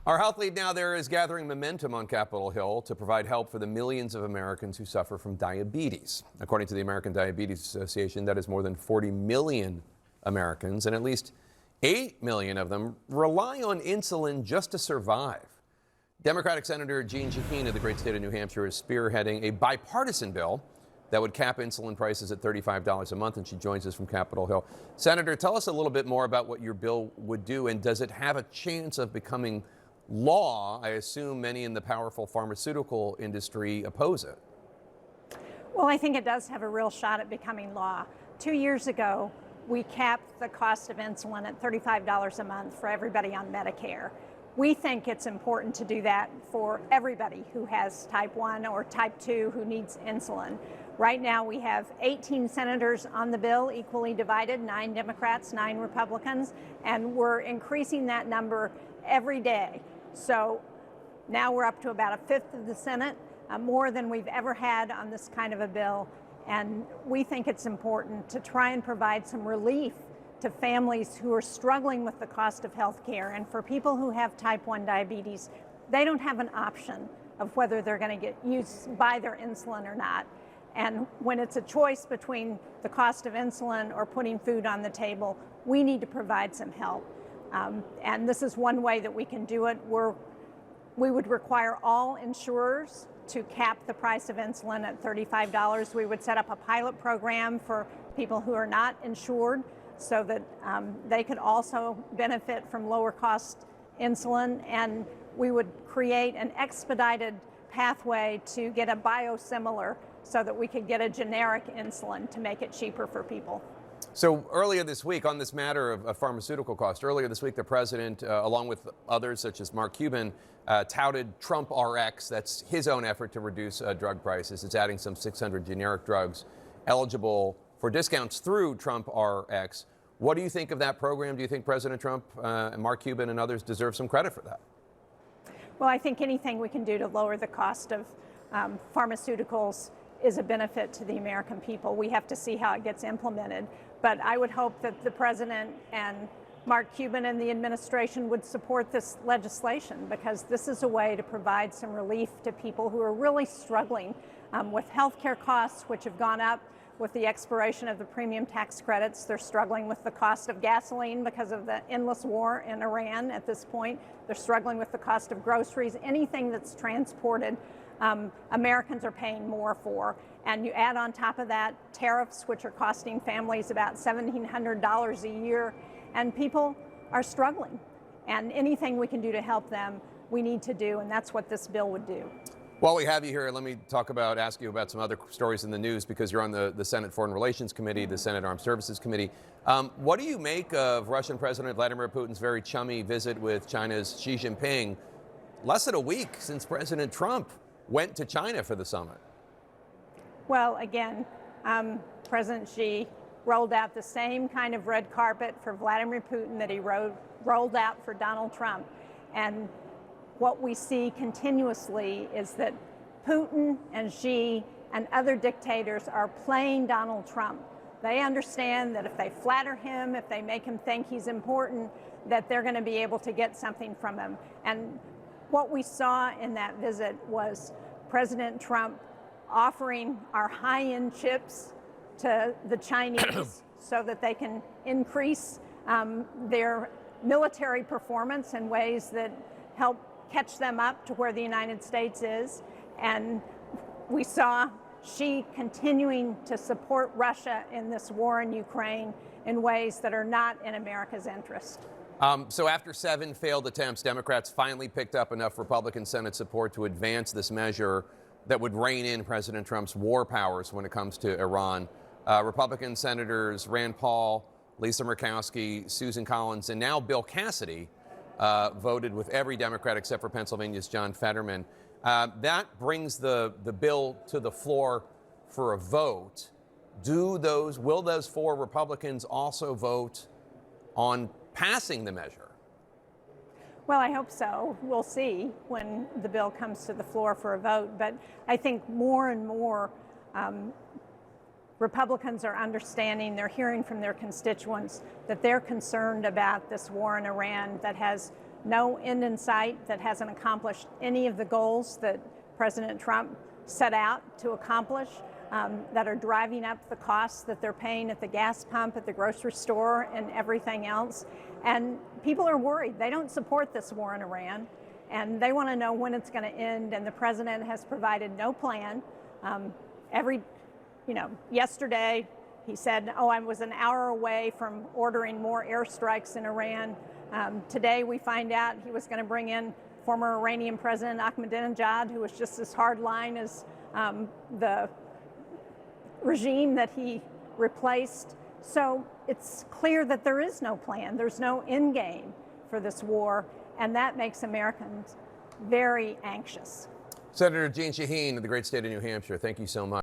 Our health lead now there is gathering momentum on Capitol Hill to provide help for the millions of Americans who suffer from diabetes. According to the American Diabetes Association, that is more than 40 million Americans, and at least 8 million of them rely on insulin just to survive. Democratic Senator Shaheen of the great state of New Hampshire is spearheading a bipartisan bill that would cap insulin prices at $35 a month, and she joins us from Capitol Hill. Senator, tell us a little bit more about what your bill would do, and does it have a chance of becoming law? I assume many in the powerful pharmaceutical industry oppose it. Well, I think it does have a real shot at becoming law. 2 years ago, we capped the cost of insulin at $35 a month for everybody on Medicare. We think it's important to do that for everybody who has type 1 or type 2 who needs insulin. Right now we have 18 senators on the bill, equally divided, 9 Democrats, 9 Republicans, and we're increasing that number every day. So now we're up to about a fifth of the Senate, more than we've ever had on this kind of a bill. And we think it's important to try and provide some relief to families who are struggling with the cost of health care. And for people who have type 1 diabetes, they don't have an option of whether they're going to buy their insulin or not. And when it's a choice between the cost of insulin or putting food on the table, we need to provide some help. And this is one way that we can do it. We would require all insurers to cap the price of insulin at $35. We would set up a pilot program for people who are not insured so that they could also benefit from lower cost insulin. And we would create an expedited pathway to get a biosimilar so that we could get a generic insulin to make it cheaper for people. So earlier this week, on this matter of pharmaceutical cost, earlier this week the president, along with others such as Mark Cuban, touted Trump RX. That's his own effort to reduce drug prices. It's adding some 600 generic drugs eligible for discounts through Trump RX. What do you think of that program? Do you think President Trump and Mark Cuban and others deserve some credit for that? Well, I think anything we can do to lower the cost of pharmaceuticals is a benefit to the American people. We have to see how it gets implemented. But I would hope that the president and Mark Cuban and the administration would support this legislation, because this is a way to provide some relief to people who are really struggling with health care costs, which have gone up with the expiration of the premium tax credits. They're struggling with the cost of gasoline because of the endless war in Iran at this point. They're struggling with the cost of groceries. Anything that's transported, Americans are paying more for. And you add on top of that tariffs, which are costing families about $1,700 a year, and people are struggling. And anything we can do to help them, we need to do, and that's what this bill would do. While we have you here, let me ask you about some other stories in the news, because you're on the Senate Foreign Relations Committee, the Senate Armed Services Committee. What do you make of Russian President Vladimir Putin's very chummy visit with China's Xi Jinping less than a week since President Trump went to China for the summit? Well, again, President Xi rolled out the same kind of red carpet for Vladimir Putin that he rolled out for Donald Trump. And what we see continuously is that Putin and Xi and other dictators are playing Donald Trump. They understand that if they flatter him, if they make him think he's important, that they're going to be able to get something from him. And what we saw in that visit was President Trump offering our high-end chips to the Chinese so that they can increase their military performance in ways that help catch them up to where the United States is. And we saw Xi continuing to support Russia in this war in Ukraine in ways that are not in America's interest. So after 7 failed attempts, Democrats finally picked up enough Republican Senate support to advance this measure that would rein in President Trump's war powers when it comes to Iran. Republican Senators Rand Paul, Lisa Murkowski, Susan Collins, and now Bill Cassidy voted with every Democrat except for Pennsylvania's John Fetterman. That brings the bill to the floor for a vote. Will those 4 Republicans also vote on passing the measure? Well, I hope so. We'll see when the bill comes to the floor for a vote. But I think more and more Republicans are understanding, they're hearing from their constituents that they're concerned about this war in Iran that has no end in sight, that hasn't accomplished any of the goals that President Trump set out to accomplish, that are driving up the costs that they're paying at the gas pump, at the grocery store, and everything else. And people are worried. They don't support this war in Iran, and they want to know when it's going to end, and the president has provided no plan. Yesterday he said, I was an hour away from ordering more airstrikes in Iran. Today we find out he was going to bring in former Iranian President Ahmadinejad, who was just as hardline as the regime that he replaced. So it's clear that there is no plan. There's no end game for this war, and that makes Americans very anxious. Senator Jeanne Shaheen of the great state of New Hampshire, thank you so much.